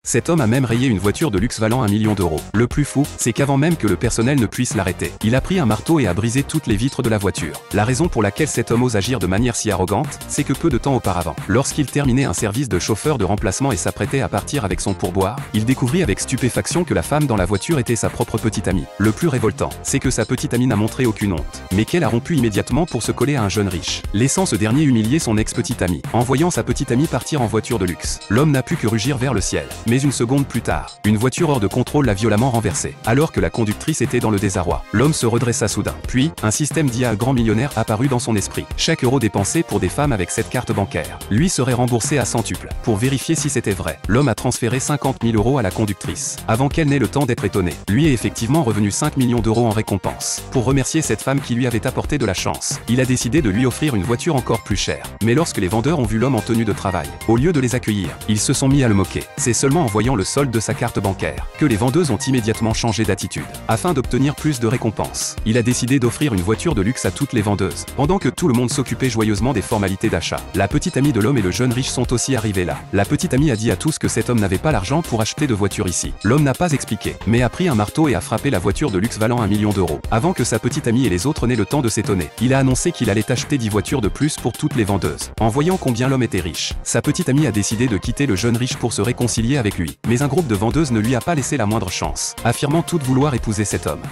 Cet homme a même rayé une voiture de luxe valant 1 million d'euros. Le plus fou, c'est qu'avant même que le personnel ne puisse l'arrêter, il a pris un marteau et a brisé toutes les vitres de la voiture. La raison pour laquelle cet homme ose agir de manière si arrogante, c'est que peu de temps auparavant, lorsqu'il terminait un service de chauffeur de remplacement et s'apprêtait à partir avec son pourboire, il découvrit avec stupéfaction que la femme dans la voiture était sa propre petite amie. Le plus révoltant, c'est que sa petite amie n'a montré aucune honte, mais qu'elle a rompu immédiatement pour se coller à un jeune riche, laissant ce dernier humilier son ex-petite amie. En voyant sa petite amie partir en voiture de luxe, l'homme n'a pu que rugir vers le ciel. Mais une seconde plus tard, une voiture hors de contrôle l'a violemment renversée. Alors que la conductrice était dans le désarroi, l'homme se redressa soudain. Puis, un système d'IA grand millionnaire apparut dans son esprit. Chaque euro dépensé pour des femmes avec cette carte bancaire lui serait remboursé à centuple. Pour vérifier si c'était vrai, l'homme a transféré 50 000 euros à la conductrice, avant qu'elle n'ait le temps d'être étonnée. Lui est effectivement revenu 5 millions d'euros en récompense. Pour remercier cette femme qui lui avait apporté de la chance, il a décidé de lui offrir une voiture encore plus chère. Mais lorsque les vendeurs ont vu l'homme en tenue de travail, au lieu de les accueillir, ils se sont mis à le moquer. C'est seulement en voyant le solde de sa carte bancaire que les vendeuses ont immédiatement changé d'attitude. Afin d'obtenir plus de récompenses, il a décidé d'offrir une voiture de luxe à toutes les vendeuses. Pendant que tout le monde s'occupait joyeusement des formalités d'achat, la petite amie de l'homme et le jeune riche sont aussi arrivés là. La petite amie a dit à tous que cet homme n'avait pas l'argent pour acheter de voiture ici. L'homme n'a pas expliqué, mais a pris un marteau et a frappé la voiture de luxe valant 1 million d'euros. Avant que sa petite amie et les autres n'aient le temps de s'étonner, il a annoncé qu'il allait acheter 10 voitures de plus pour toutes les vendeuses. En voyant combien l'homme était riche, sa petite amie a décidé de quitter le jeune riche pour se réconcilier avec lui. Mais un groupe de vendeuses ne lui a pas laissé la moindre chance, affirmant toutes vouloir épouser cet homme.